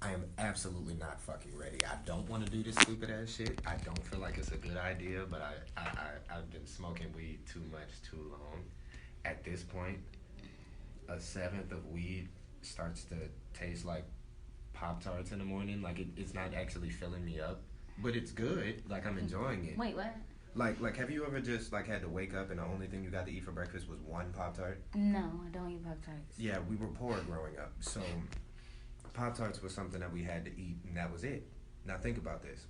I am absolutely not fucking ready. I don't want to do this stupid ass shit. I don't feel like it's a good idea, but I've been smoking weed too much too long. At this point, a seventh of weed starts to taste like Pop Tarts in the morning. Like it's not actually filling me up, but it's good. Like I'm enjoying it. Wait, what? Like have you ever just like had to wake up and the only thing you got to eat for breakfast was one Pop Tart? No, I don't eat Pop Tarts. Yeah, we were poor growing up, so Pop Tarts was something that we had to eat, and that was it. Now think about this.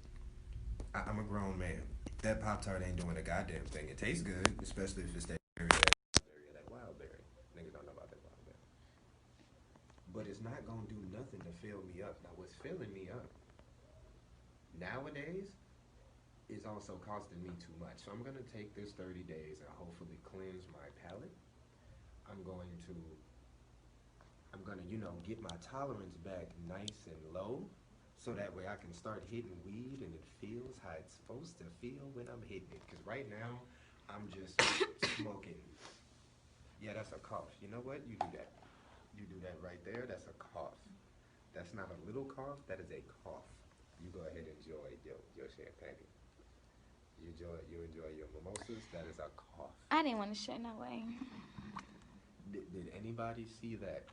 I'm a grown man. That Pop Tart ain't doing a goddamn thing. It tastes good, especially if it's that wild berry. Niggas don't know about that wild berry. But it's not gonna do nothing to fill me up. Now what's filling me up nowadays is also costing me too much. So I'm gonna take this 30 days and hopefully cleanse my palate. I'm gonna, get my tolerance back nice and low so that way I can start hitting weed and it feels how it's supposed to feel when I'm hitting it. Because right now, I'm just smoking. Yeah, that's a cough. You know what? You do that. You do that right there. That's a cough. That's not a little cough. That is a cough. You go ahead and enjoy your champagne. You enjoy your mimosas. That is a cough. I didn't want to share no way. Did anybody see that?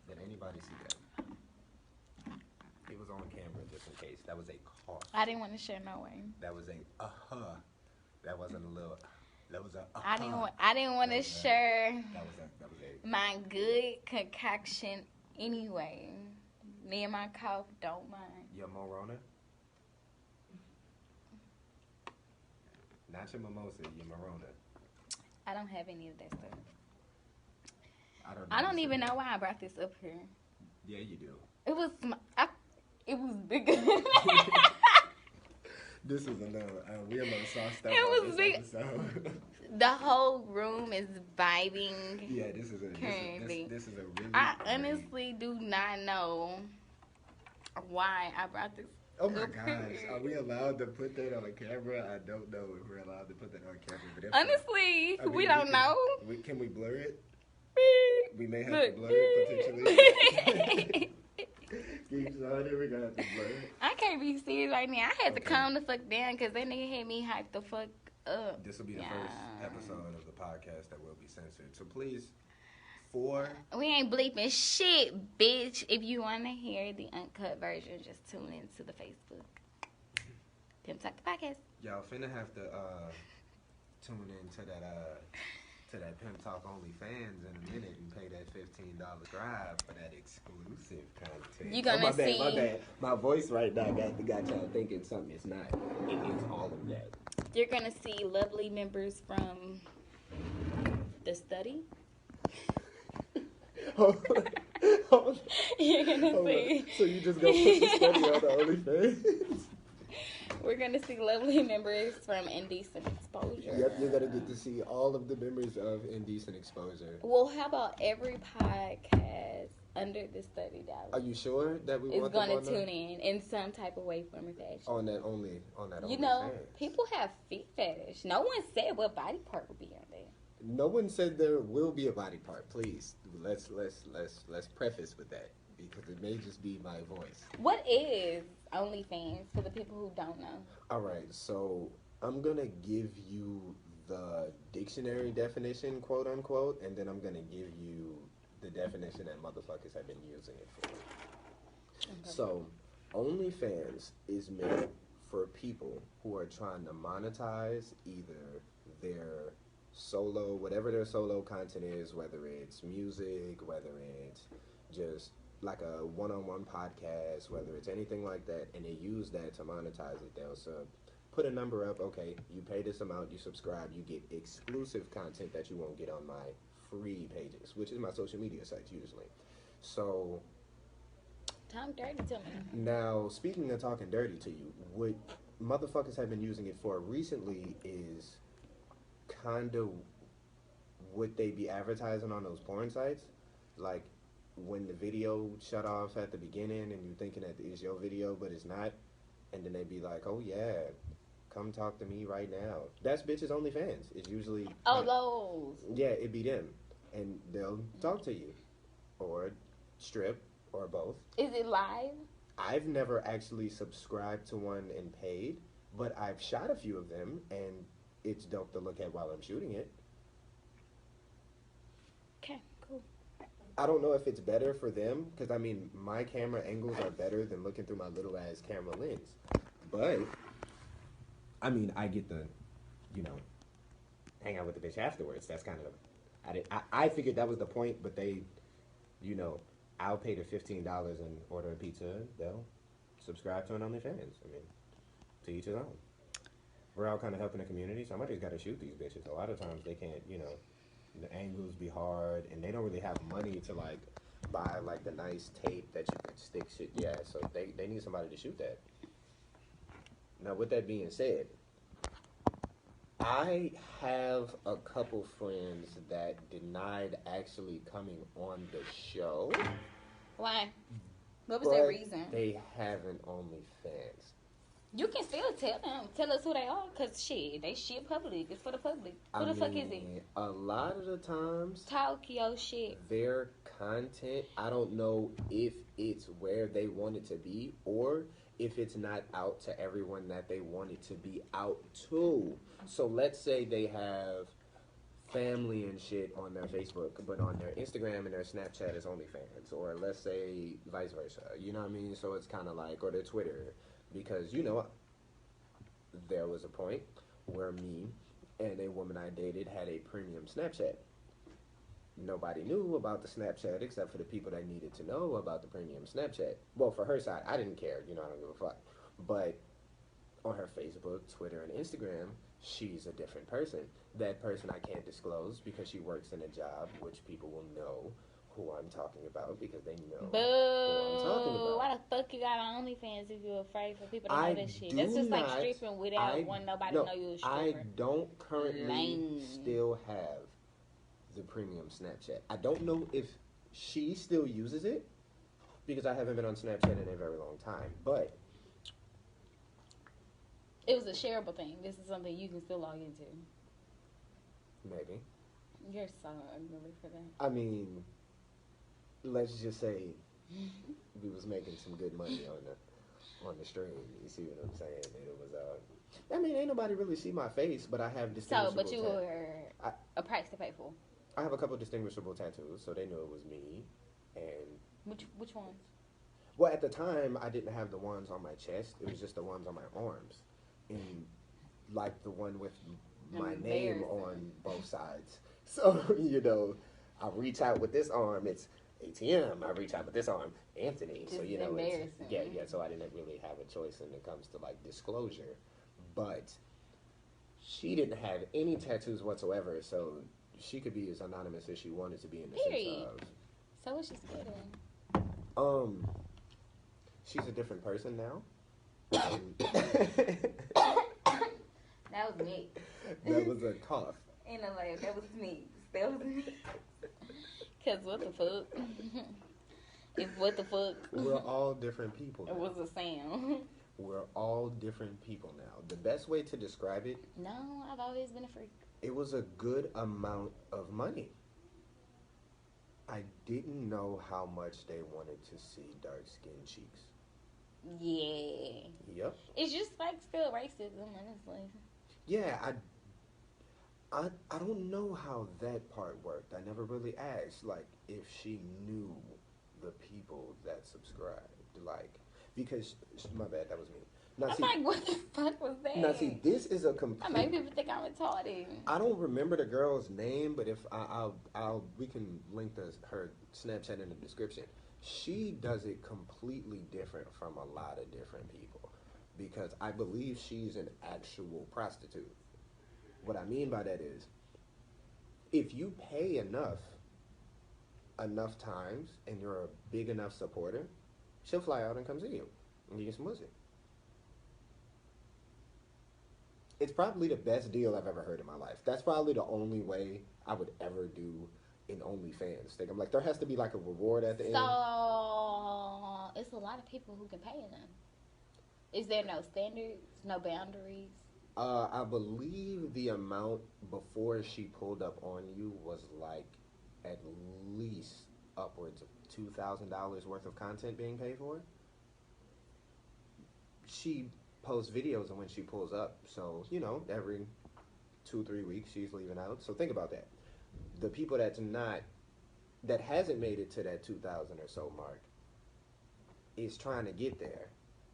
Did anybody see that? It was on camera just in case. That was a cough. I didn't want to share no way. That was a That wasn't a little. That was a. I didn't want to share. That was a. My good concoction anyway. Me and my cough don't mind. Your Morona. Not your mimosa. Your Morona. I don't have any of that stuff. I don't even know why I brought this up here. Yeah, you do. It was it was bigger. This is a little. We a little sauced up. It was big. The whole room is vibing. Yeah, this is a currently. This is a really. I honestly do not know why I brought this. Oh my gosh, are we allowed to put that on camera? I don't know if we're allowed to put that on camera. But honestly, we don't know. Can we blur it? We may have to blur it potentially. Keep showing we're gonna have to blur it. I can't be serious right now. I had to calm the fuck down because that nigga had me hyped the fuck up. This will be the first episode of the podcast that will be censored. So please, we ain't bleeping shit, bitch. If you want to hear the uncut version, just tune into the Facebook. PimpTalk the podcast. Y'all finna have to tune into that PimpTalk OnlyFans in a minute and pay that $15 drive for that exclusive content. You gonna see? My bad. My voice right now got y'all thinking something. It's not. It is all of that. You're gonna see lovely members from the study. Hold on. You're gonna see. So you just gonna put the study on the OnlyFans? We're going to see lovely members from Indecent Exposure. Yep, you're going to get to see all of the members of Indecent Exposure. Well, how about every podcast under the study dollar? Are you sure that we want them to tune in some type of way, form, or fashion? On that You know, fans. People have feet fetish. No one said what body part would be on there. No one said there will be a body part. Please, let's preface with that. Because it may just be my voice. What is OnlyFans for the people who don't know? All right, so I'm going to give you the dictionary definition, quote unquote, and then I'm going to give you the definition that motherfuckers have been using it for. Okay. So, OnlyFans is meant for people who are trying to monetize either their solo, whatever their solo content is, whether it's music, whether it's just like a one-on-one podcast, whether it's anything like that, and they use that to monetize it. They'll put a number up, okay, you pay this amount, you subscribe, you get exclusive content that you won't get on my free pages, which is my social media sites usually. So, talk dirty to me. Now, speaking of talking dirty to you, what motherfuckers have been using it for recently is kind of what they be advertising on those porn sites, like when the video shut off at the beginning and you're thinking that it's your video, but it's not, and then they be like, oh yeah, come talk to me right now. That's bitches OnlyFans. It's usually... those. Yeah, it be them. And they'll talk to you. Or strip. or both. Is it live? I've never actually subscribed to one and paid, but I've shot a few of them, and it's dope to look at while I'm shooting it. Okay, cool. I don't know if it's better for them, because I mean, my camera angles are better than looking through my little ass camera lens. But, I mean, I get the, you know, hang out with the bitch afterwards. That's kind of, I figured that was the point, but they, you know, I'll pay the $15 and order a pizza. They'll subscribe to an OnlyFans. I mean, to each his own. We're all kind of helping the community. Somebody's got to shoot these bitches. A lot of times they can't, you know, the angles be hard, and they don't really have money to like buy like the nice tape that you can stick shit. Yeah, so they need somebody to shoot that. Now, with that being said, I have a couple friends that denied actually coming on the show. Why? What was their reason? They haven't OnlyFans. You can still tell them. Tell us who they are, because shit, they shit public. It's for the public. Who the fuck is it? A lot of the times, talk your shit. Their content, I don't know if it's where they want it to be or if it's not out to everyone that they want it to be out to. So let's say they have family and shit on their Facebook, but on their Instagram and their Snapchat is OnlyFans. Or let's say vice versa. You know what I mean? So it's kind of like, or their Twitter. Because, you know, there was a point where me and a woman I dated had a premium Snapchat. Nobody knew about the Snapchat except for the people that needed to know about the premium Snapchat. Well, for her side, I didn't care. You know, I don't give a fuck. But on her Facebook, Twitter, and Instagram, she's a different person. That person I can't disclose because she works in a job which people will know who I'm talking about because they know who I'm talking about. Why the fuck you got on OnlyFans if you're afraid for people to know that shit? That's just like stripping without wanting nobody to know you're a stripper. I don't currently still have the premium Snapchat. I don't know if she still uses it because I haven't been on Snapchat in a very long time, but it was a shareable thing. This is something you can still log into. Maybe. You're so ugly for that. I mean, let's just say we was making some good money on the stream. You see what I'm saying? And it was I mean, ain't nobody really see my face, but I have distinguishable. So, but you were a price to pay for. I have a couple distinguishable tattoos, so they knew it was me. And which ones? Well, at the time, I didn't have the ones on my chest. It was just the ones on my arms, and like the one with my name on both sides. So you know, I reach out with this arm, it's ATM. I reach out with this arm, Anthony. Just so you know, it's, yeah. So I didn't really have a choice when it comes to like disclosure, but she didn't have any tattoos whatsoever, so she could be as anonymous as she wanted to be in the sense of. So what's she scared of? She's a different person now. That was me. That was a cough. Ain't no way. That was me. That was me. Cause what the fuck? If what the fuck? We're all different people now. It was a sound. We're all different people now. The best way to describe it. No, I've always been a freak. It was a good amount of money. I didn't know how much they wanted to see dark skin cheeks. Yeah. Yep. It's just like still racism, honestly. Yeah, I don't know how that part worked. I never really asked, like, if she knew the people that subscribed. Like, because, my bad, that was me. Now, I'm like, what the fuck was that? Now, see, this is a complete... I make people think I'm retarded. I don't remember the girl's name, but if we can link her Snapchat in the description. She does it completely different from a lot of different people because I believe she's an actual prostitute. What I mean by that is, if you pay enough times and you're a big enough supporter, she'll fly out and come see you and give you some pussy. It's probably the best deal I've ever heard in my life. That's probably the only way I would ever do an OnlyFans thing. I'm like, there has to be like a reward at the end. So, it's a lot of people who can pay them. Is there no standards, no boundaries? I believe the amount before she pulled up on you was like at least upwards of $2,000 worth of content being paid for. She posts videos of when she pulls up. So, every 2-3 weeks she's leaving out. So think about that. The people that hasn't made it to that 2,000 or so mark is trying to get there.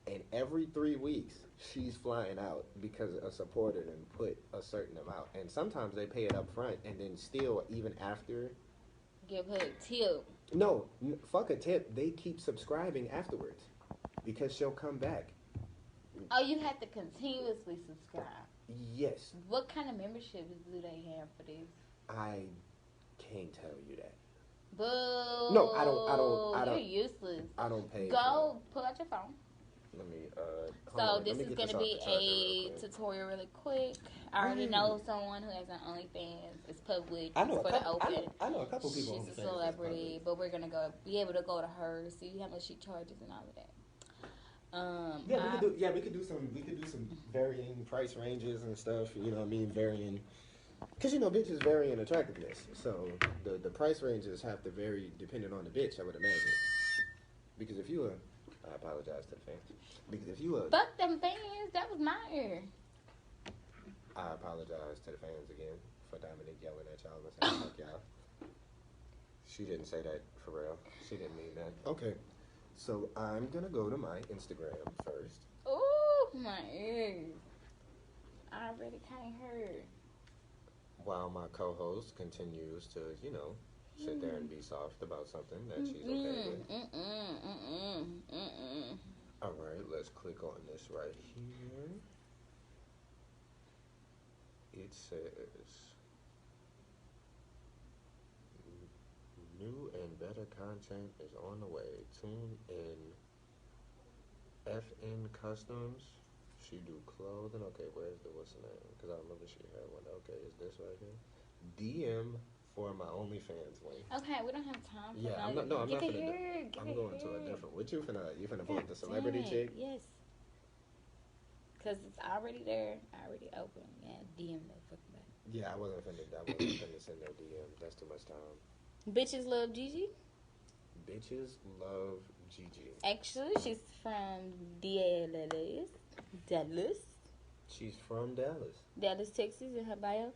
And every 3 weeks she's flying out because a supporter then put a certain amount. And sometimes they pay it up front and then still, even after, give her a tip. No, fuck a tip. They keep subscribing afterwards because she'll come back. Oh, you have to continuously subscribe. Yes. What kind of memberships do they have for this? I can't tell you that. Boo. No, I don't. You're useless. I don't pay. Go pull out your phone. Let me. So this is going to be a tutorial really quick. I already know someone who has an OnlyFans. It's public. I know for the open. I know a couple people. She's a celebrity, but we're gonna be able to go to her, see how much she charges and all of that. We could do some varying price ranges and stuff. You know what I mean? Varying, because bitches vary in attractiveness. So the price ranges have to vary depending on the bitch, I would imagine. Because if you I apologize to the fans. Because if you fuck them fans, that was my ear. I apologize to the fans again for Dominique yelling at y'all and saying fuck y'all. She didn't say that for real. She didn't mean that. Okay. So I'm gonna go to my Instagram first. Ooh, my ears. I already can't hear. While my co-host continues to, sit there and be soft about something that she's okay with. All right, let's click on this right here. It says, new and better content is on the way. Tune in. FN Customs. She do clothing. Okay, what's the name? Because I remember she had one. Okay, is this right here? DM for my OnlyFans link. Okay, we don't have time for that. I'm not going to a different. What you finna pull up the celebrity chick? Yes. Because it's already there, already open. Yeah, DM that fucking back. Yeah, I wasn't finna send no DM. That's too much time. Bitches love Gigi? Bitches love Gigi. Actually, she's from Dallas. She's from Dallas. Dallas, Texas, in her bio.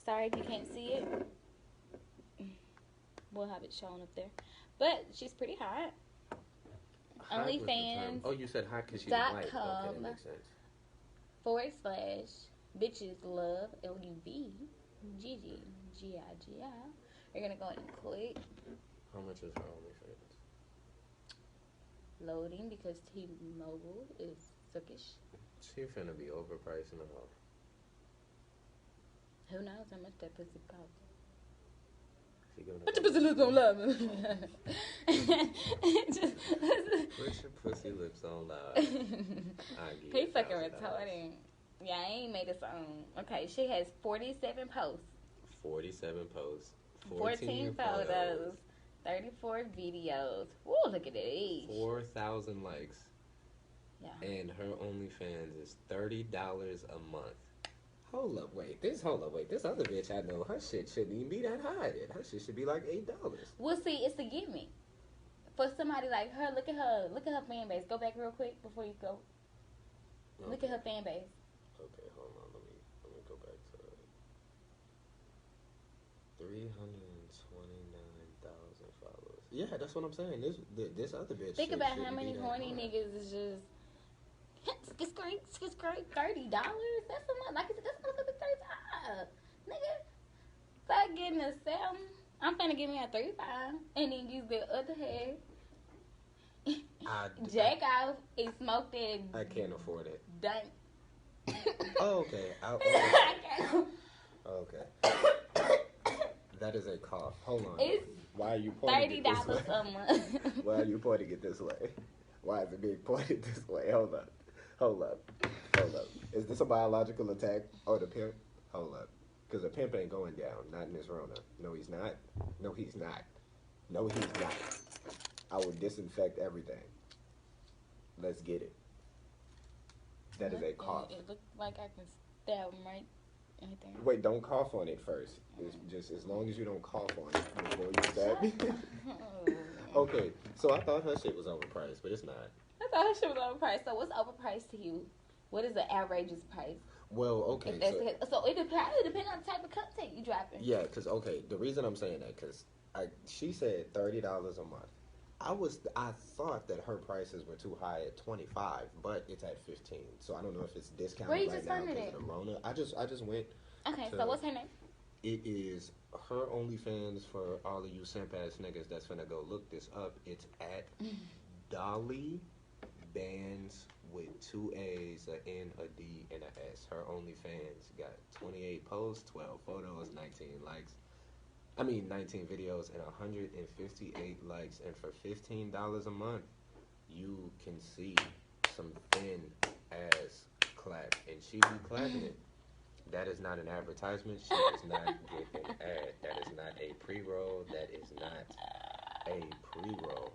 Sorry if you can't see it. We'll have it shown up there. But she's pretty hot. OnlyFans. Oh, you said hot because she's white. Okay, that makes sense. / bitches love LUV Gigi GIGI. You're gonna go ahead and click. How much is her OnlyFans? Loading because T-Mobile is suckish. She finna be overpricing it off. Who knows how much that pussy costs? Put your pussy lips on loud. Put your pussy lips on loud. He fucking retarded. Yeah, I ain't made his own. Okay, she has 47 posts. 47 posts. 14 photos. 34 videos. Woo, look at these. 4,000 likes. Yeah. And her OnlyFans is $30 a month. Hold up, wait. This other bitch I know, her shit shouldn't even be that high. Her shit should be like $8. Well, see, it's a gimmick. For somebody like her, look at her fan base. Go back real quick before you go. Okay. Look at her fan base. Okay, hold on. Let me go back to 329,000 followers. Yeah, that's what I'm saying. This other bitch. Think about how many horny niggas is just. It's great. $30. That's a lot. Like I said, that's gonna be $35. Nigga, start getting a 7. I'm finna give me a 35, and then use the other half. Jack off and smoke that. I can't afford it. Dang. Oh, okay. Okay. That is a cough. Hold on. It's why are you pointing it this way? $30 a month. Why are you pointing it this way? Why is it being pointed this way? Hold up. Is this a biological attack or the pimp? Hold up. Because the pimp ain't going down. Not in this Rona. No, he's not. I will disinfect everything. Let's get it. That is a cough. It looks like I can stab him right right there. Wait, don't cough on it first. It's just as long as you don't cough on it before you stab me. Okay, so I thought her shit was overpriced, but it's not. I thought her shit was overpriced. So what's overpriced to you? What is the outrageous price? Well, okay. So it probably depends on the type of content you dropping. Yeah, because, okay, the reason I'm saying that, because she said $30 a month. I thought that her prices were too high at 25, but it's at 15. So I don't know if it's discounted Where you right just now funded because of the Rona. I just went. Okay, so what's her name? It is her OnlyFans for all of you simp ass niggas that's finna go look this up. It's at Dolly Bands with 2 A's, an N, a D, and a S. Her OnlyFans got 28 posts, 12 photos, 19 videos, and 158 likes. And for $15 a month, you can see some thin ass clap, and she be clapping it. That is not an advertisement. She does not get an ad. That is not a pre-roll. That is not a pre-roll.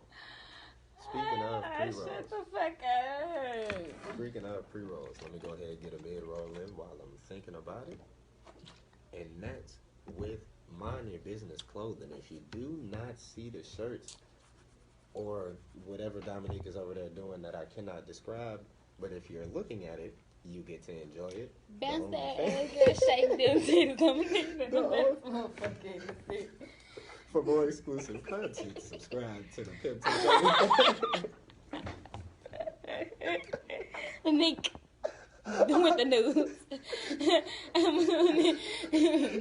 Speaking of pre-rolls. Shut the fuck up. Speaking of pre-rolls, let me go ahead and get a mid-roll in while I'm thinking about it. And that's with Mind Your Business clothing. If you do not see the shirts or whatever Dominique is over there doing that I cannot describe, but if you're looking at it, you get to enjoy it. Bounce that ass, girl, shake them titties. Motherfucking For more exclusive content, subscribe to the PimpTalk. Nick with the news.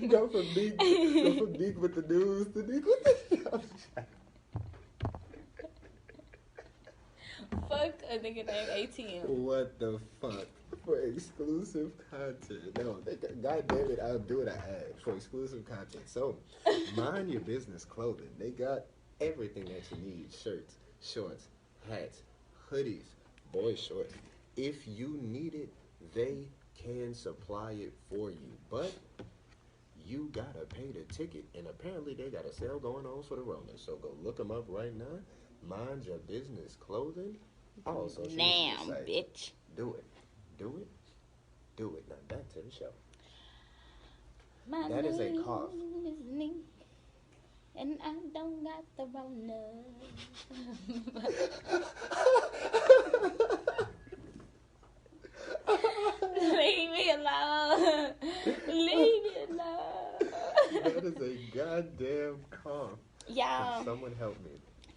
Go from Nick with the news to Nick with the news. Fuck a nigga named ATM. What the fuck? For exclusive content. No, God damn it, I'll do it an ad for exclusive content. So, Mind Your Business clothing. They got everything that you need. Shirts, shorts, hats, hoodies, boy shorts. If you need it, they can supply it for you. But you gotta pay the ticket. And apparently they got a sale going on for the Rona. So go look them up right now. Mind Your Business clothing. Oh, so Damn, bitch. Do it. Do it. Do it. Now back to the show. My that is a cough. Is Nick, and I don't got the Rona. Leave me alone. Leave me alone. That is a goddamn cough. Y'all. Someone help me.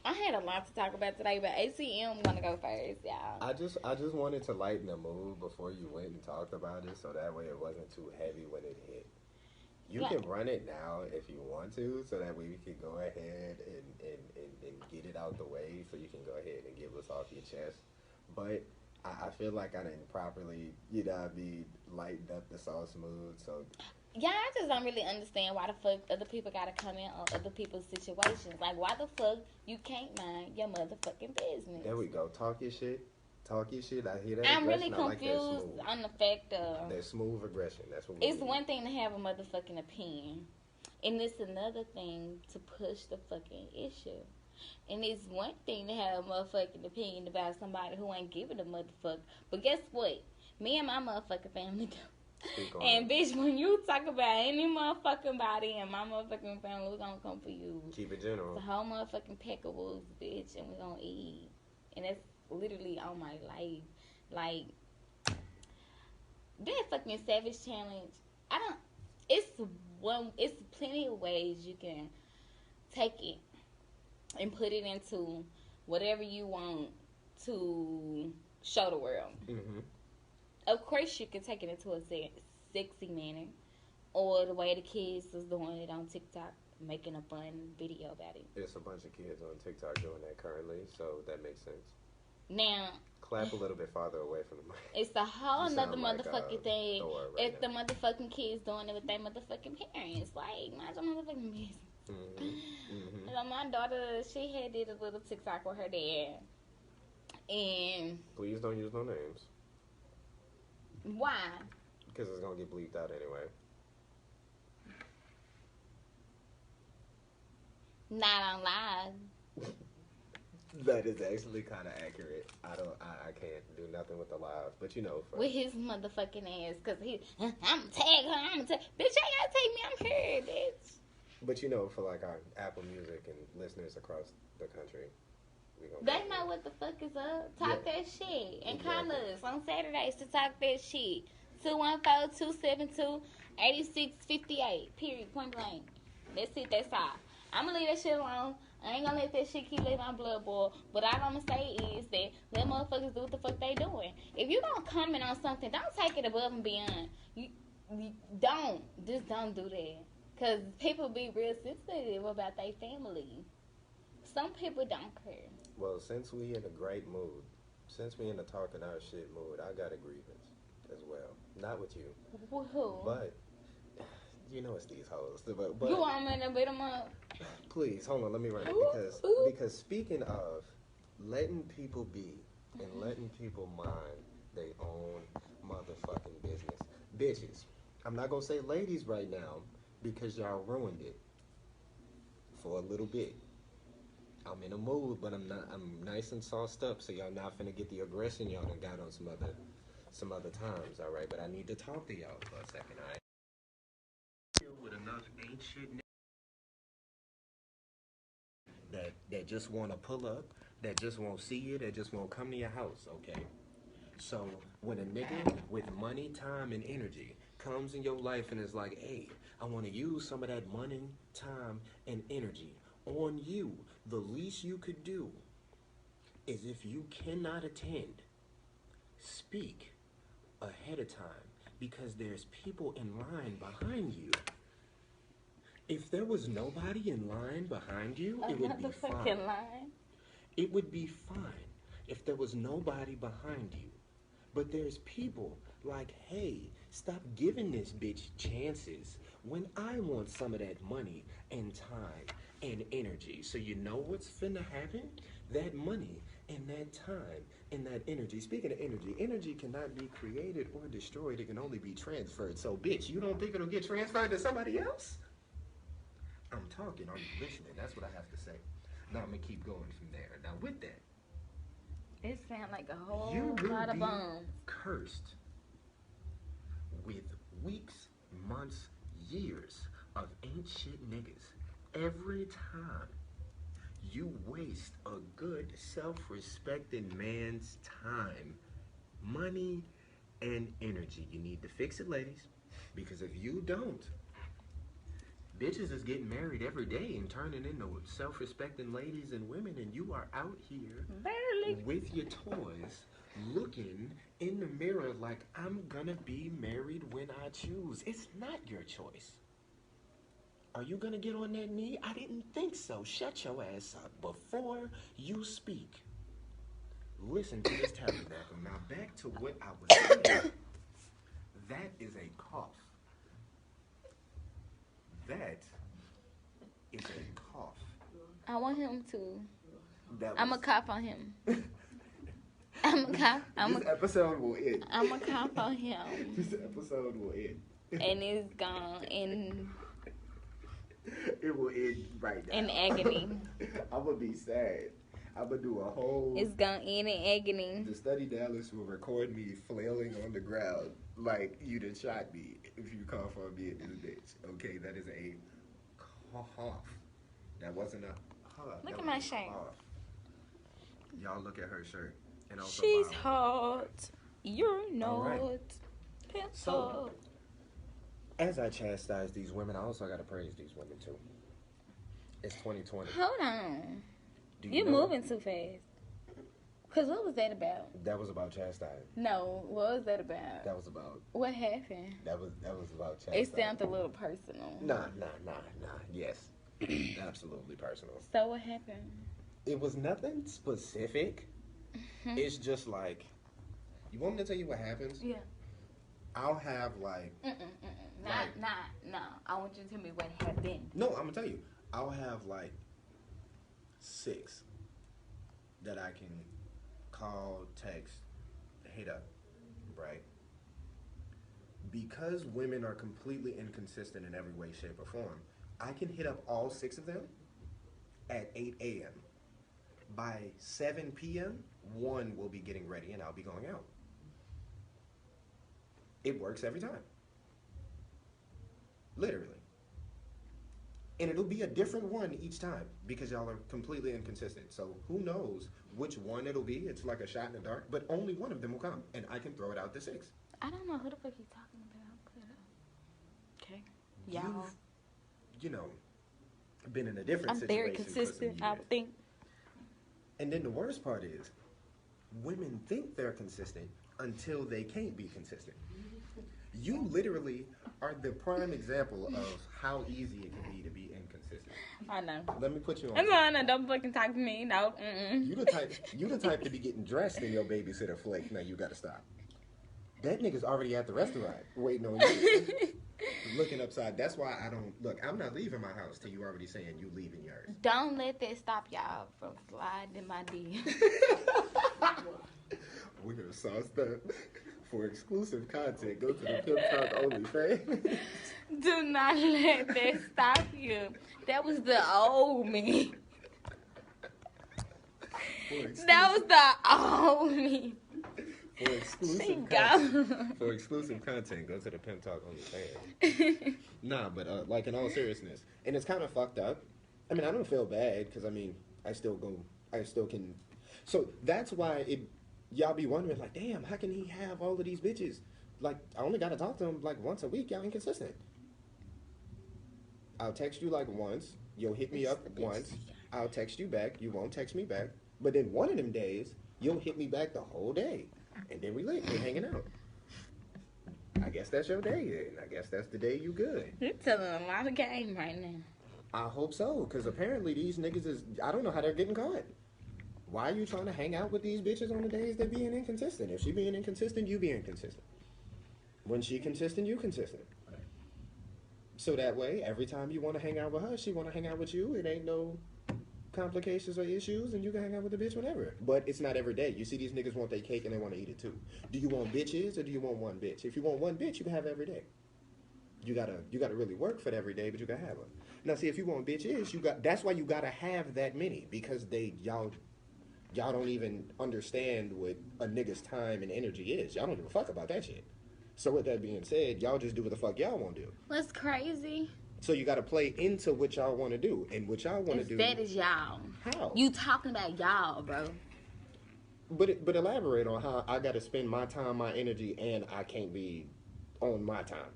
I had a lot to talk about today, but ACM gonna go first, y'all. I just wanted to lighten the mood before you went and talked about it, so that way it wasn't too heavy when it hit. You can run it now if you want to, so that way we can go ahead and get it out the way, so you can go ahead and get what's off your chest. But I feel like I didn't properly, lightened up the sauce mood, so. Yeah, I just don't really understand why the fuck other people gotta comment on other people's situations. Like, why the fuck you can't mind your motherfucking business? There we go. Talk your shit. Talk your shit. I hear that. I'm really confused on the fact of that smooth aggression. That's what we it's need. one thing to have a motherfucking opinion, and it's another thing to push the fucking issue. And it's one thing to have a motherfucking opinion about somebody who ain't giving a motherfucker. But guess what? Me and my motherfucking family do. And bitch, when you talk about any motherfucking body and my motherfucking family, we're gonna come for you. Keep it general. It's a whole motherfucking peck of wolves, bitch, and we're gonna eat. And that's literally on my life. Like, that fucking savage challenge, it's plenty of ways you can take it and put it into whatever you want to show the world. Mm-hmm. Of course, you can take it into a sexy manner, or the way the kids is doing it on TikTok, making a fun video about it. There's a bunch of kids on TikTok doing that currently, so that makes sense. Now, clap a little bit farther away from the mic. It's a whole nother motherfucking thing if now. the motherfucking kids doing it with their motherfucking parents. Like, mind your motherfucking business. Mm-hmm. Mm-hmm. So my daughter, she had did a little TikTok with her dad. And please don't use no names. Why? Because it's going to get bleeped out anyway. Not on live. That is actually kind of accurate. I can't do nothing with the live, but you know, with his motherfucking ass, cause I'm tag her, I'm tag, bitch, I gotta take me, I'm here, bitch. But you know, for like our Apple Music and listeners across the country, they know what the fuck is up. Talk that shit and call us on Saturdays to talk that shit. 214-272-8658. Period. Point blank. That's it. That's all. I'm gonna leave that shit alone. I ain't gonna let that shit keep letting my blood boil. But all I'm gonna say is that let motherfuckers do what the fuck they doing. If you gonna comment on something, don't take it above and beyond. You don't. Just don't do that. Cause people be real sensitive about their family. Some people don't care. Well, since we in a great mood, since we in a talking our shit mood, I got a grievance as well. Not with you. Woohoo. But you know it's these hoes. But you want me to beat them up? Please, hold on, let me run it. Because speaking of letting people be and letting people mind their own motherfucking business. Bitches. I'm not gonna say ladies right now because y'all ruined it for a little bit. I'm in a mood, but I'm not. I'm nice and sauced up, so y'all not finna get the aggression y'all done got on some other times, all right? But I need to talk to y'all for a second, all right? With enough ain't shit that just want to pull up, that just won't see you, that just won't come to your house, okay? So when a nigga with money, time, and energy comes in your life and is like, hey, I want to use some of that money, time, and energy on you, the least you could do is if you cannot attend, speak ahead of time because there's people in line behind you. If there was nobody in line behind you, it would be fine. It would be fine if there was nobody behind you. But there's people like, hey, stop giving this bitch chances when I want some of that money and time and energy. So you know what's finna happen? That money and that time and that energy. Speaking of energy, energy cannot be created or destroyed. It can only be transferred. So, bitch, you don't think it'll get transferred to somebody else? I'm talking. Are you listening? That's what I have to say. Now I'm gonna keep going from there. Now with that, it sounds like a whole lot of bombs. Cursed with weeks, months, years of ain't shit niggas. Every time you waste a good, self-respecting man's time, money, and energy, you need to fix it, ladies. Because if you don't, bitches is getting married every day and turning into self-respecting ladies and women, and you are out here with your toys looking in the mirror like, I'm gonna be married when I choose. It's not your choice. Are you gonna get on that knee? I didn't think so. Shut your ass up before you speak. Listen to this tabernacle. Now back to what I was saying. That is a cough. That is a cough. I want him to. I'm a cough on him. This episode will end. I'm a cough on him. This episode will end. And it's gone in. It will end right now. In agony. I'm gonna be sad. I'm gonna do a whole. It's gonna end in agony. The Study Dallas will record me flailing on the ground like you done shot me if you cough on me in this bitch. Okay, that is a cough. That wasn't a huff. Look at my shirt. Y'all look at her shirt. And also she's hot. You're not. Right. So, as I chastise these women, I also gotta praise these women too. It's 2020. Hold on. You're moving too fast. Cause what was that about? That was about chastising. No, what was that about? That was about. What happened? That was about chastising. It sounded a little personal. Nah. Yes, absolutely personal. So what happened? It was nothing specific. Mm-hmm. It's just like, you want me to tell you what happens? Yeah. I'll have like. No. I want you to tell me what happened. No, I'm gonna tell you. I'll have like 6 that I can call, text, hit up, right? Because women are completely inconsistent in every way, shape, or form, I can hit up all 6 of them at 8 a.m. By 7 p.m., one will be getting ready and I'll be going out. It works every time. Literally. And it'll be a different one each time because y'all are completely inconsistent. So who knows which one it'll be? It's like a shot in the dark, but only one of them will come, and I can throw it out to 6. I don't know who the fuck he's talking about. Okay. Y'all. You've, been in a different situation. I'm very consistent, I would think. And then the worst part is, women think they're consistent until they can't be consistent. You literally are the prime example of how easy it can be to be inconsistent. I know. Let me put you on. No, don't fucking talk to me. No. You the type to be getting dressed in your babysitter flake. Now you gotta stop. That nigga's already at the restaurant waiting on you. Looking upside. That's why I don't look. I'm not leaving my house till you already saying you leaving yours. Don't let that stop y'all from sliding in my DM. We're gonna sauce that. For exclusive content, go to the PimpTalk OnlyFans. Do not let that stop you. That was the old me. That was the old me. For exclusive content, go to the PimpTalk OnlyFans. Nah, but like in all seriousness, and it's kind of fucked up. I mean, I don't feel bad because I still can. So that's why y'all be wondering, like, damn, how can he have all of these bitches? Like, I only got to talk to him, like, once a week. Y'all inconsistent. I'll text you, like, once. You'll hit me up once. I'll text you back. You won't text me back. But then one of them days, you'll hit me back the whole day. And then we're hanging out. I guess that's your day then. I guess that's the day you good. You're telling a lot of game right now. I hope so, because apparently these niggas I don't know how they're getting caught. Why are you trying to hang out with these bitches on the days they're being inconsistent? If she being inconsistent, you be inconsistent. When she consistent, you consistent. So that way, every time you want to hang out with her, she want to hang out with you. It ain't no complications or issues, and you can hang out with the bitch whenever. But it's not every day. You see these niggas want their cake and they want to eat it too. Do you want bitches or do you want one bitch? If you want one bitch, you can have every day. You gotta really work for it every day, but you gotta have her. Now, see, if you want bitches, that's why you gotta have that many, because y'all don't even understand what a nigga's time and energy is. Y'all don't give a fuck about that shit. So with that being said, y'all just do what the fuck y'all want to do. What's crazy? So you got to play into what y'all want to do. And what y'all want to do... That is y'all. How? You talking about y'all, bro. But elaborate on how I got to spend my time, my energy, and I can't be on my time.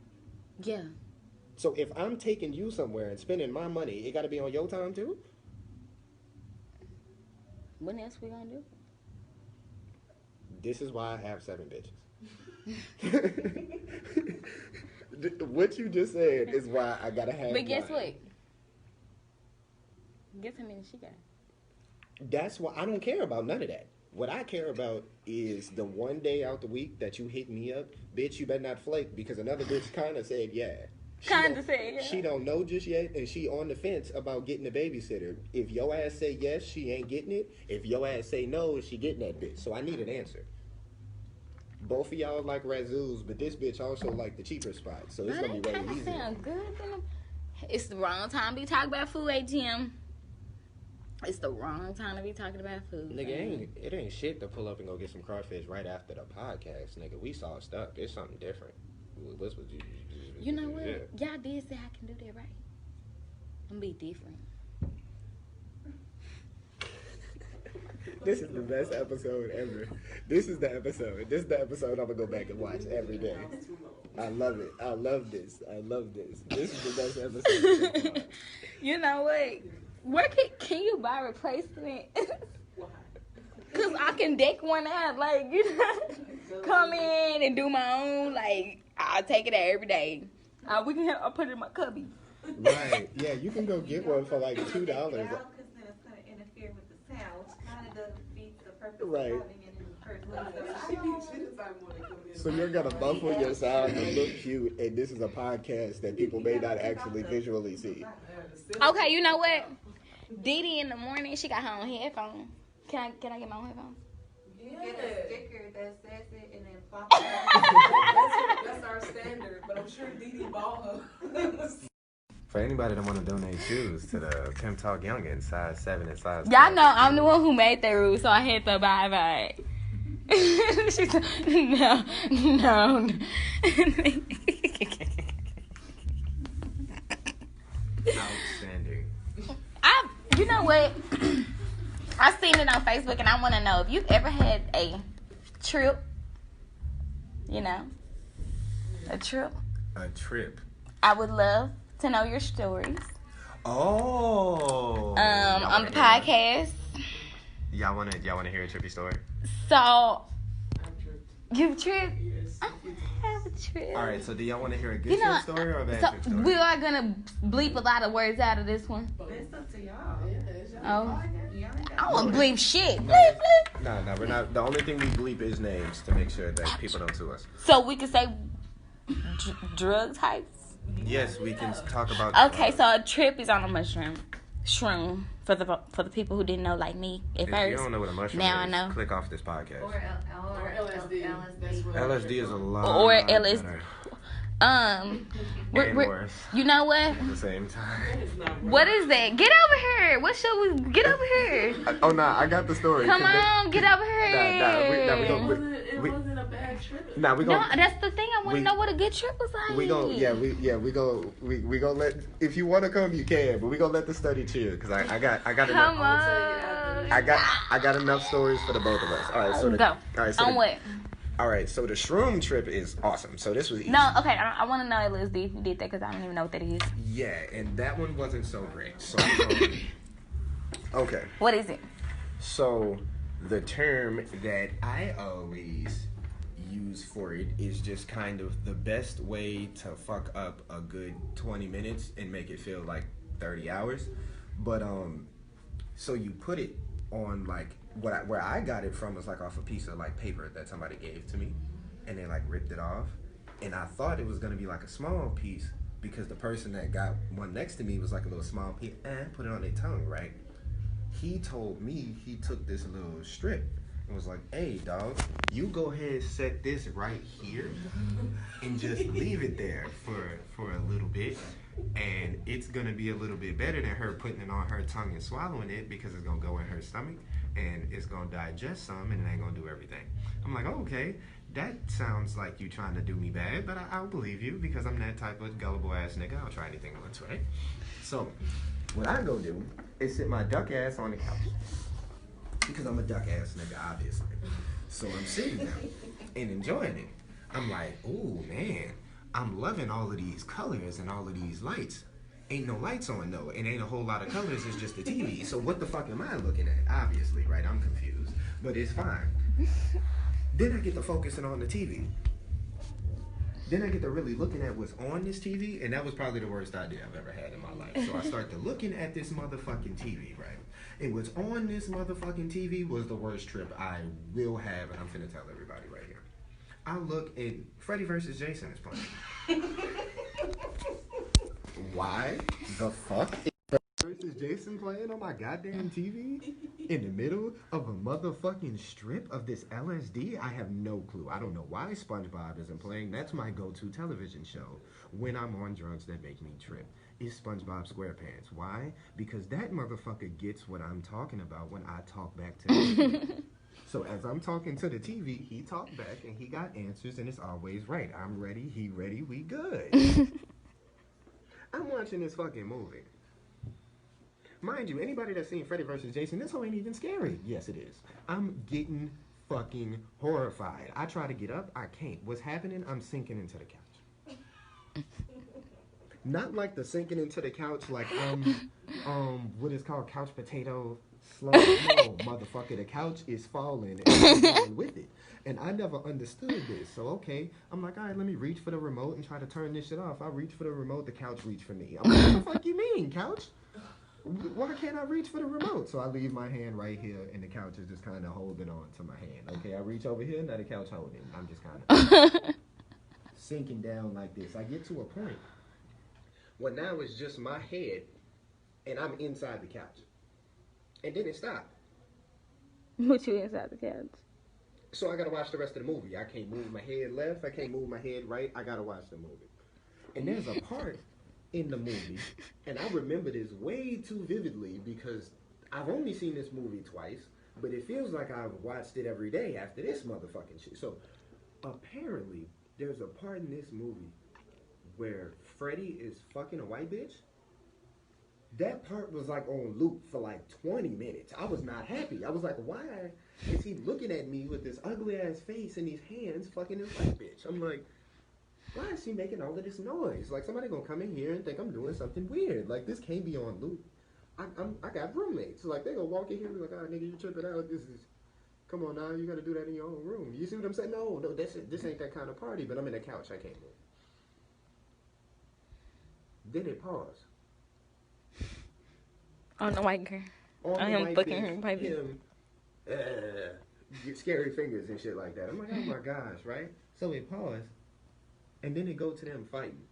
Yeah. So if I'm taking you somewhere and spending my money, it got to be on your time too? What else we gonna do? This is why I have 7 bitches. What you just said is why I gotta have. But guess what? Guess how many she got? That's why I don't care about none of that. What I care about is the one day out the week that you hit me up, bitch. You better not flake, because another bitch kind of said yeah. She don't know just yet, and she on the fence about getting a babysitter. If your ass say yes, she ain't getting it. If your ass say no, she getting that bitch. So I need an answer. Both of y'all like Razoo's, but this bitch also like the cheaper spot. So it's gonna be way easier. Sound good. It's the wrong time to be talking about food, ATM. It's the wrong time to be talking about food. Nigga, it ain't shit to pull up and go get some crawfish right after the podcast, nigga. We saw stuff. It's something different. What's what you know what? Yeah. Y'all did say I can do that, right? I'm gonna be different. This is the best episode ever. This is the episode. This is the episode I'm gonna go back and watch every day. I love it. I love this. I love this. This is the best episode. You know what? Where can you buy replacement? Cause I can deck one out, like, you know, come in and do my own. Like, I'll take it out every day. I'll put it in my cubby. Right. Yeah, you can go get one for like $2. Because then it's going to interfere with the sound, which kind of doesn't defeat the purpose of having it in the first place. So you're gonna muffle your sound and look cute, and this is a podcast that people may not actually visually see. Okay, you know what? Didi in the morning, she got her own headphones. Can I get my own headphones? Get a sticker that says it and then pop it. That's our standard, but I'm sure Didi bought her. For anybody that want to donate shoes to the PimpTalk Youngin, size 7 and size 12. Y'all know I'm the one who made that rule, so I had to abide by it. She said, no. Outstanding. You know what? I seen it on Facebook, and I want to know if you've ever had a trip. You know, a trip. A trip. I would love to know your stories. Oh. On the podcast. Y'all wanna hear a trippy story? So, you tripped? I have a trip. All right. So, do y'all want to hear a good trip story or a bad trip story? We are gonna bleep a lot of words out of this one. It's up to y'all. Oh, Y'all ain't got I won't bleep shit. Bleep, bleep. No, we're not. The only thing we bleep is names to make sure that people don't sue us. So we can say drug types. Yes, we can talk about. Okay, so a trip is on a mushroom. Shroom for the people who didn't know, like me at If first. you don't know what a mushroom now is, I know. Click off this podcast. Or LSD. LSD is a lot. Or LSD. better And worse you know what? at the same time. What is that? Get over here. What should we get over here? I got the story. Come on, get over here. It wasn't a bad trip. Nah, we No, gonna. that's the thing. I want to know what a good trip was like. We gonna let. If you want to come, you can. But we gonna let the study chill because I got Come enough. on. I got enough stories for the both of us. All right, so Go. All right, so On what? All right, so the shroom trip is awesome. So this was easy. No, okay. I want to know LSD if you did that because I don't even know what that is. Yeah, and that one wasn't so great. So okay. What is it? So the term that I always use for it is just kind of the best way to fuck up a good 20 minutes and make it feel like 30 hours. But so you put it on like where I got it from was like off a piece of like paper that somebody gave to me, and they like ripped it off, and I thought it was gonna be like a small piece because the person that got one next to me was like a little small piece and put it on their tongue, right? He told me he took this little strip and was like, hey dog, you go ahead, set this right here and just leave it there for a little bit, and it's gonna be a little bit better than her putting it on her tongue and swallowing it because it's gonna go in her stomach and it's gonna digest some and it ain't gonna do everything. I'm like, okay, that sounds like you trying to do me bad, but I'll believe you because I'm that type of gullible ass nigga. I'll try anything once, right? So what I go do is sit my duck ass on the couch because I'm a duck ass nigga, obviously. So I'm sitting down and enjoying it. I'm like, oh man, I'm loving all of these colors and all of these lights. Ain't no lights on though, and ain't a whole lot of colors, it's just the TV. So what the fuck am I looking at? Obviously, right? I'm confused, but it's fine. Then I get to focusing on the TV. Then I get to really looking at what's on this TV, and that was probably the worst idea I've ever had in my life. So I start to looking at this motherfucking TV, right? And what's on this motherfucking TV was the worst trip I will have, and I'm finna tell everybody right here. I look and Freddy vs. Jason is playing. Why the fuck is Freddy vs. Jason playing on my goddamn TV in the middle of a motherfucking strip of this LSD? I have no clue. I don't know why SpongeBob isn't playing. That's my go-to television show when I'm on drugs that make me trip. Is SpongeBob SquarePants. Why? Because that motherfucker gets what I'm talking about when I talk back to him. So as I'm talking to the TV, he talked back and he got answers and it's always right. I'm ready, he ready, we good. I'm watching this fucking movie. Mind you, anybody that's seen Freddy vs. Jason, this whole ain't even scary. Yes, it is. I'm getting fucking horrified. I try to get up, I can't. What's happening? I'm sinking into the couch. Not like the sinking into the couch like what is called couch potato slow. No, motherfucker, the couch is falling and I'm falling with it. And I never understood this. So okay, I'm like, all right, let me reach for the remote and try to turn this shit off. I reach for the remote, the couch reach for me. I'm like, what the fuck you mean, couch? Why can't I reach for the remote? So I leave my hand right here and the couch is just kind of holding on to my hand. Okay, I reach over here, now the couch holding. I'm just kind of sinking down like this. I get to a point where now it's just my head and I'm inside the couch. And then it stopped. What you inside the couch? So I gotta watch the rest of the movie. I can't move my head left. I can't move my head right. I gotta watch the movie. And there's a part in the movie, and I remember this way too vividly because I've only seen this movie twice, but it feels like I've watched it every day after this motherfucking shit. So apparently, there's a part in this movie where Freddy is fucking a white bitch. That part was like on loop for like 20 minutes. I was not happy. I was like, why is he looking at me with this ugly ass face and these hands fucking this white bitch? I'm like, why is he making all of this noise? Like, somebody gonna come in here and think I'm doing something weird. Like, this can't be on loop. I got roommates. Like, they gonna walk in here and be like, nigga, you tripping out. Come on now, you gotta do that in your own room. You see what I'm saying? No, this ain't that kind of party, but I'm in the couch, I can't move. Then it paused. On the white girl. On him fucking her pipe. Him, get scary fingers and shit like that. I'm like, oh my gosh, right? So it paused, and then it go to them fighting.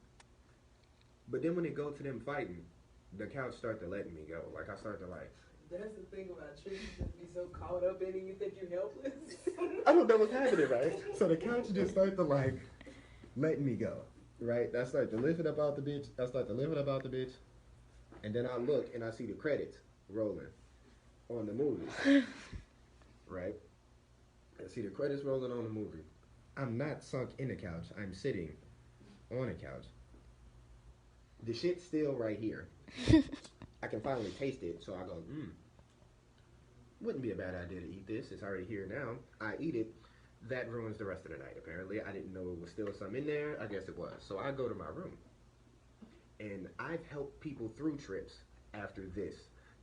But then when it go to them fighting, the couch start to letting me go. Like, I start to like... That's the thing about trees, just be so caught up in it, you think you're helpless. I don't know what's happening, right? So the couch just start to like, let me go, right? I start to lift it up out the bitch. And then I look and I see the credits rolling on the movie, right? I see the credits rolling on the movie. I'm not sunk in the couch. I'm sitting on a couch. The shit's still right here. I can finally taste it, so I go, wouldn't be a bad idea to eat this. It's already here now. I eat it. That ruins the rest of the night, apparently. I didn't know it was still some in there. I guess it was. So I go to my room. And I've helped people through trips after this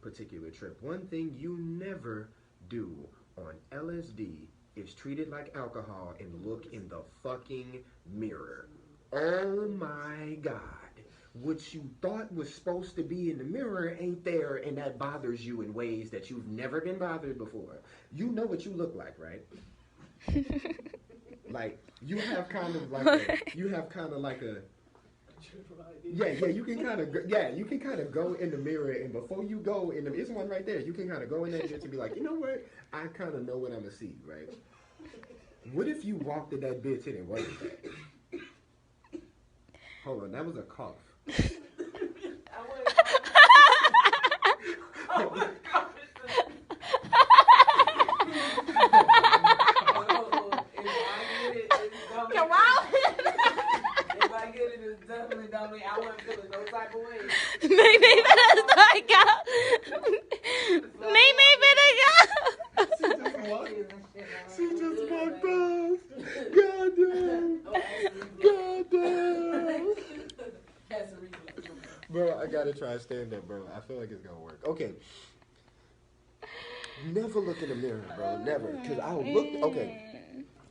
particular trip. One thing you never do on LSD is treat it like alcohol and look in the fucking mirror. Oh my God. What you thought was supposed to be in the mirror ain't there, and that bothers you in ways that you've never been bothered before. You know what you look like, right? Like, you have kind of like a... Yeah, you can kind of go in the mirror, and before you go in the... It's one right there. You can kind of go in there and be like, you know what? I kind of know what I'm going to see, right? What if you walked in that bitch and it wasn't that? Hold on, that was a cough. Definitely, I wasn't feeling no type of way. Maybe better start go. Maybe better go. She just walked off. Goddamn. That's the reason. Bro, I gotta try stand up, bro. I feel like it's gonna work. Okay. Never look in the mirror, bro. Never. Because I'll look. Okay.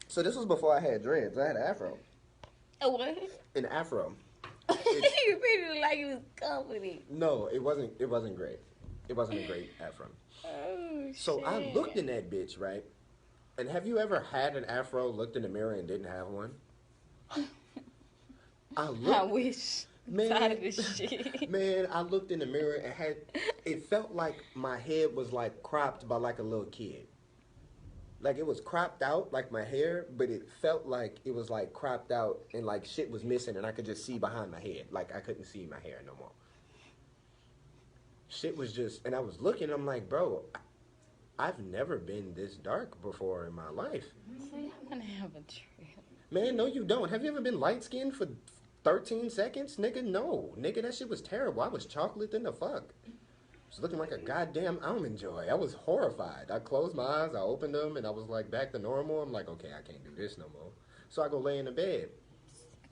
So this was before I had dreads. I had an afro. A what? An afro. You really like it was confident. No, it wasn't great. It wasn't a great afro. Oh, So shit. I looked in that bitch, right? And have you ever had an afro, looked in the mirror, and didn't have one? I wish. Man, Tired of this shit. man, I looked in the mirror and it felt like my head was like cropped by like a little kid. Like, it was cropped out like my hair, but it felt like it was like cropped out and like shit was missing and I could just see behind my head. Like, I couldn't see my hair no more. Shit was just, and I was looking, I'm like, bro, I've never been this dark before in my life. So y'all gonna have a trip. Man, no you don't. Have you ever been light-skinned for 13 seconds? Nigga, no. Nigga, that shit was terrible. I was chocolate than the fuck. I was looking like a goddamn almond joy. I was horrified. I closed my eyes, I opened them, and I was like back to normal. I'm like, okay, I can't do this no more. So I go lay in the bed.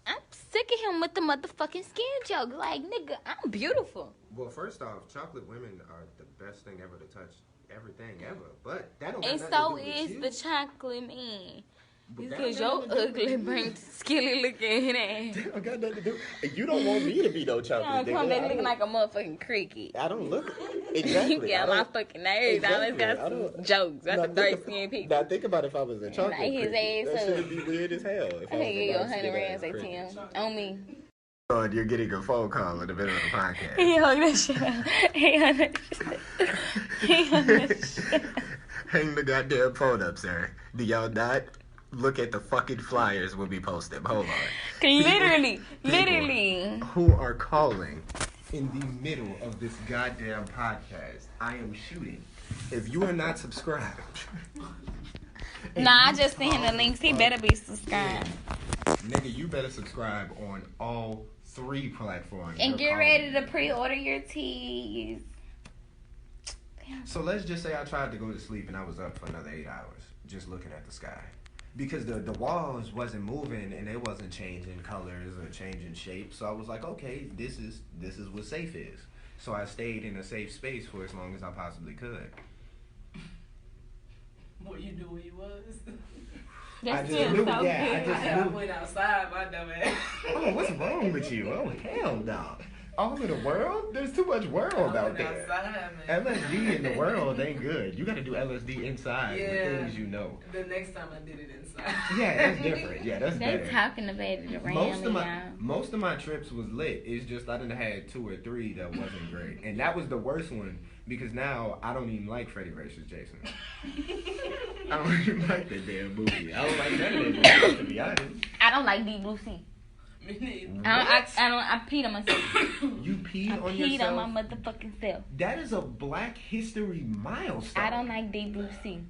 I'm sick of him with the motherfucking skin joke. Like, nigga, I'm beautiful. Well, first off, chocolate women are the best thing ever to touch everything ever. But that don't And have so nothing to do with is you. the chocolate man. But that Because don't your have nothing to do ugly with brain you. skilly looking ass. I got nothing to do. You don't want me to be no You chocolate. don't come nigga. back I looking don't- like a motherfucking cricket. I don't look exactly. You get I on my don't- fucking nerves. I always got Exactly. I some don't- jokes. That's Now a think dark ab- skinned people. Now think about if I was a chocolate Like his cricket. ass That up. should be weird as hell. If I I was can give you a a dark-skinned 100 rands, ass say cricket. Tim. On me. God, you're getting a phone call in the middle of the podcast. He hung that shit up. He hung that shit. He hung that shit. Hang the goddamn phone up, sir. Do y'all not look at the fucking flyers when we post them. Hold on. Literally. Who are calling in the middle of this goddamn podcast? I am shooting. If you are not subscribed. Nah, I just sent him the links. He better be subscribed. Nigga, you better subscribe on all 3 platforms. And get ready to pre-order your teas. So let's just say I tried to go to sleep and I was up for another 8 hours just looking at the sky. Because the walls wasn't moving and it wasn't changing colors or changing shapes. So I was like, okay, this is what safe is. So I stayed in a safe space for as long as I possibly could. What you knew where you was? I just knew. I went outside, my dumb ass. Oh, what's wrong with you? Oh, hell no. All in the world? There's too much world out there. Outside, man. LSD in the world ain't good. You got to do LSD inside with things you know. The next time I did it inside. Yeah, that's different. Yeah, that's better. They talking about it around Most of my trips was lit. It's just I done had 2 or 3 that wasn't great, and that was the worst one because now I don't even like Freddy vs. Jason. I don't even like that damn movie. I don't like none of that movies, to be honest. I don't like Deep Blue Sea. Me neither. I peed on myself. You peed on Peed yourself? on my motherfucking self. That is a Black History milestone. I don't like Deep Blue Sea.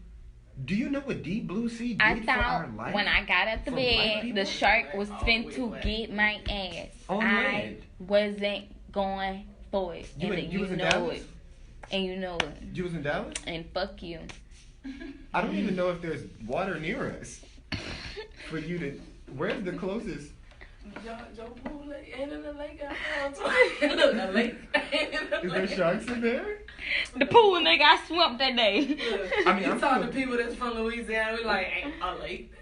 Do you know what Deep Blue Sea did I for our thought life? when I got out the For black bed, people? the shark was fin to get my ass. On I land. wasn't going for it. You And was in know Dallas? it. And you know it. You was in Dallas? And fuck you. I don't even know if there's water near us for you to. Where's the closest? Joe Pool Lake and in the lake. The lake. Is there sharks in there? The pool nigga I swamped that day. I mean, you I'm talking to from- people that's from Louisiana, we like, ain't a lake.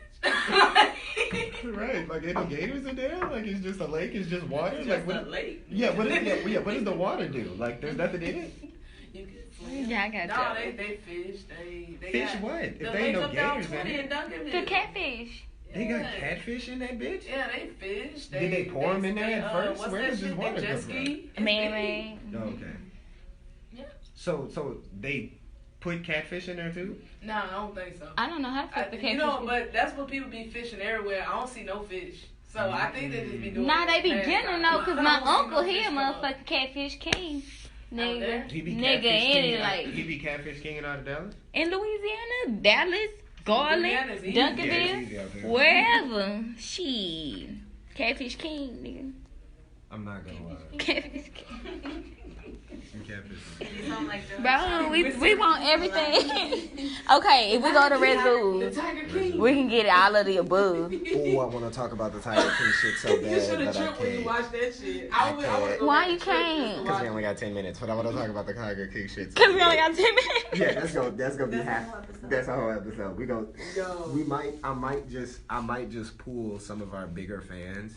Right, like any gators in there? Like it's just a lake, it's just water? It's like just a lake. Yeah, what does the water do? Like there's nothing in it? You can swim. Yeah, I got No, you. they fish. They Fish got, what? If the they ain't no lake up down gators in 20 it. in Duncanville. The catfish. They got catfish in that bitch? Yeah, they fish. Did they pour 'em in there at first? What's Where that does this shit? water They jet come from? ski? Man. Oh, okay. Yeah. So they put catfish in there too? No, I don't think so. I don't know how to cook the catfish. You know, but that's what people be fishing everywhere. I don't see no fish. So I think they just be doing Nah, they be it. getting them though, cause I my don't see uncle no he a fish come up. motherfucking catfish king. Nigga. He be Nigga, catfish and king it out- like he be catfish king out of Dallas? in Louisiana, Dallas, Garland, Louisiana's easy. Yeah, it's Duncanville, easy out there. wherever. Shit. Catfish king, nigga. I'm not gonna lie. Catfish king. Some catfish. You sound like Joe. Bro, we want everything. Okay, if we go to Red The Zoo, Tiger King. we can get all of the above. Oh, I want to talk about the Tiger King shit so You bad, should have but I tripped when you can't. watched that shit. I was can't. go Why back you and trip just to can't? Because watch we it. only got 10 minutes, but I want to talk about the Tiger King shit. Cause we only got 10 minutes. Yeah, that's gonna be That's a half. whole episode. That's a whole episode. We go. Yo. I might just pull some of our bigger fans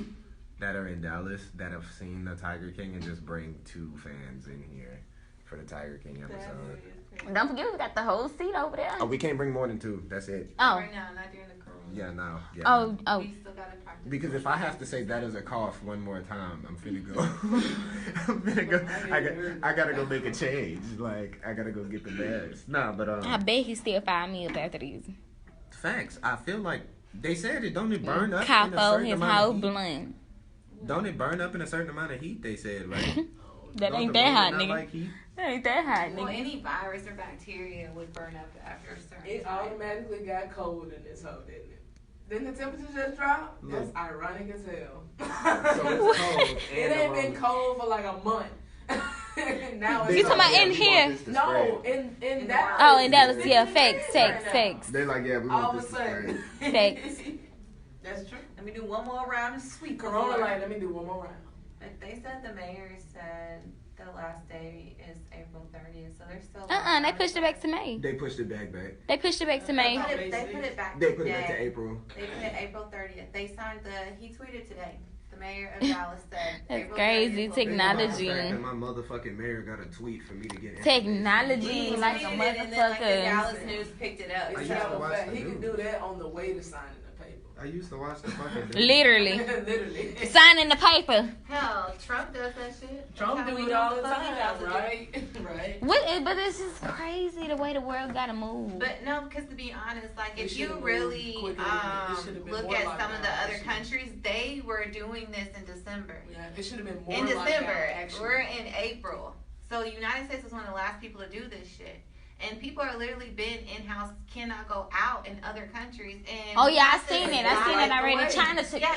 that are in Dallas that have seen the Tiger King and just bring 2 fans in here for the Tiger King episode. Don't forget we got the whole seat over there. Oh, we can't bring more than 2. That's it. Oh. Right now, not during the corona. Yeah, no. Yeah. Oh. We still gotta practice. Because if I have to say that as a cough one more time, I'm finna go. I'm finna go. I gotta go make a change. Like I gotta go get the meds. Nah, but I bet he still fire me up after these. facts. I feel like they said it. Don't it burn up in a Capo, certain his amount whole of heat? blunt. Don't it burn up in a certain amount of heat? They said, right? That Don't ain't the that roller hot, not nigga. like heat? That ain't that hot, Well, nigga. any virus or bacteria would burn up after a certain It time. automatically got cold in this hole, didn't it? Didn't the temperature just drop? Look. That's ironic as hell. So it's cold. It ain't been cold for like a month. Now You it's talking about in here? No, in that. Oh, in Dallas, yeah, facts. They're like, yeah, we All want of a this to spread. sudden. Facts. That's true. Let me do one more round of sweet Corona light, let me do one more round. But they said the mayor said the last day is April 30th, so they're still. They pushed it back to May. They pushed it back. They pushed it back to May. They put it back. They put it back to today. April. They put it April 30th. They signed he tweeted today. The mayor of Dallas said. That's April crazy 30th. technology. And my motherfucking mayor got a tweet for me to get Technology He like a tweeted it, and then, like, the motherfucker. Dallas News picked it up. I It's used to kind of watch fact. the He news. can do that on the way to signing the paper. I used to watch the fucking. Literally. Literally. Signing the paper. Hell, Trump does that shit. Trump That's how do we it know all what the fuck he time, has to do. right? But it's just crazy the way the world gotta move. But no, because to be honest, like It if you should've really moved quicker. It should've been look more at lockdown some of the other action. countries, they were doing this in December. Yeah, it should have been more In December, lockdown action. we're in April, so the United States was one of the last people to do this shit. And people are literally been in house, cannot go out in other countries. And Oh yeah, I seen it. I seen it already. way. China took. Yeah,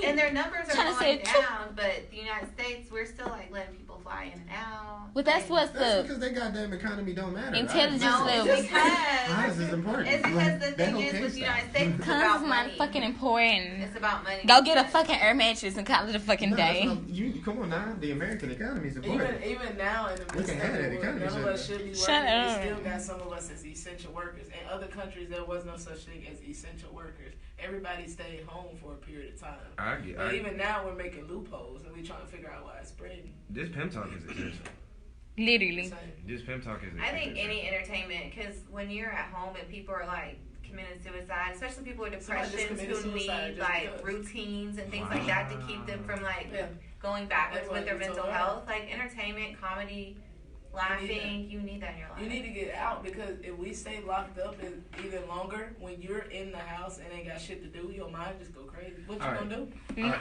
and their numbers are China going said, down, but the United States, we're still like letting people fly in and out. But that's what's That's the because their goddamn economy don't matter. intelligence No, level. it's Ours because is important. it's because the That thing whole is with case the United stuff. States, it's Cause about it's money. motherfucking important. It's about money. Go get a fucking air mattress and call it a fucking No, that's day. not- you come on now. The American economy is important. Even now in the We midst can of have that it, economy, none of us should be working. Shut We up. still got some of us as essential workers. In other countries, there was no such thing as essential workers. Everybody stayed home for a period of time. But even now, we're making loopholes and we're trying to figure out why it's spreading. This PimpTalk is essential. Literally. Same. This PimpTalk is essential. I think any entertainment, because when you're at home and people are like committing suicide, especially people with Somebody just depression committed who suicide need just like because. routines and things like that to keep them from like Yeah. going backwards That's with what their it's mental all health. Like entertainment, comedy, laughing, you need that in your life. You need to get out because if we stay locked up even longer, when you're in the house and ain't got shit to do, your mind just go crazy. What you gonna do?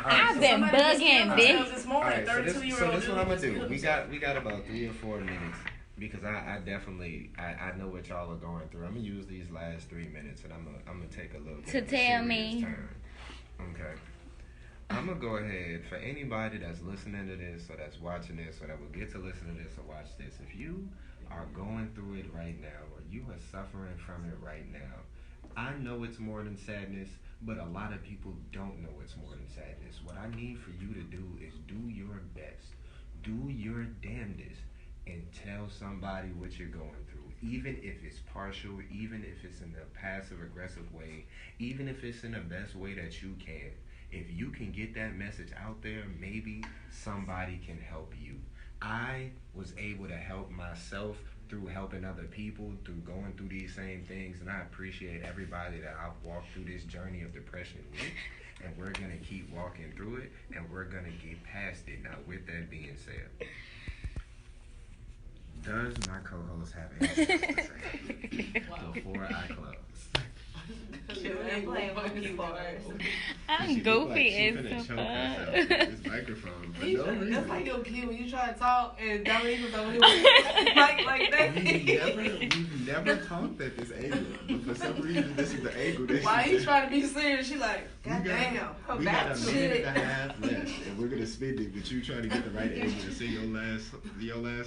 I've been Somebody just bugging, killed bitch. themselves this morning. Alright, so this 32-year-old is what I'm gonna dude do. just We killed got about 3 or 4 minutes because I definitely know what y'all are going through. I'm gonna use these last 3 minutes and I'm gonna take a little bit To of a tell serious me. turn. Okay. I'm gonna go ahead for anybody that's listening to this or that's watching this or that will get to listen to this or watch this. If you are going through it right now or you are suffering from it right now, I know it's more than sadness, but a lot of people don't know it's more than sadness. What I need for you to do is do your best, do your damnedest, and tell somebody what you're going through, even if it's partial, even if it's in a passive aggressive way, even if it's in the best way that you can. If you can get that message out there, maybe somebody can help you. I was able to help myself through helping other people, through going through these same things, and I appreciate everybody that I've walked through this journey of depression with, and we're going to keep walking through it, and we're going to get past it. Now, with that being said, does my co-host have anything to say before I close? I'm goofy as fuck. fuck. This microphone for no That's reason. like your kid when you try to talk and Dominique over here like that. We've never talked at this angle, but for some reason this is the angle that Why she he did. trying to be serious? She like, God damn, her We back got a shit. minute and a half left, and we're gonna spend it with you trying to get the right angle to say your last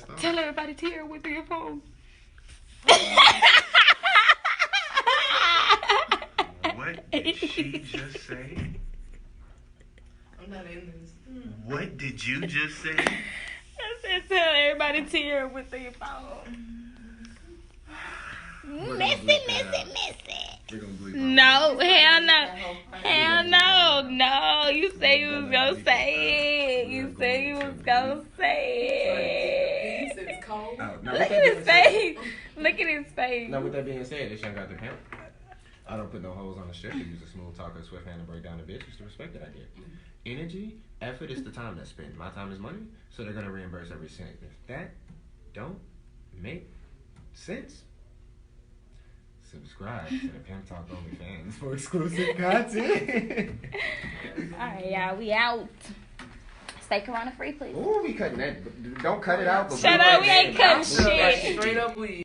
thought. Tell everybody to hear with your phone. What did she just say? I'm not in this. What did you just say? I said tell everybody to hear with your phone. Messy. We're gonna bleep No, hell no. Hell no. No, you say you was gonna say it. You say you was gonna say He said it's cold. out. it. Look at his face. Look at his face. Now, with that being said, this young got the pimp. I don't put no holes on the strip. I use a smooth talker, swift hand to break down the bitches to respect that I get. Energy, effort is the time that's spent. My time is money, so they're gonna reimburse every cent. If that don't make sense, subscribe to the PimpTalk OnlyFans for exclusive content. Alright, y'all, we out. Stay corona free, please. Ooh, we cutting that. Don't cut it out. But Shut bleep up, that we ain't name out. cutting Bleep that shit. Straight up weed.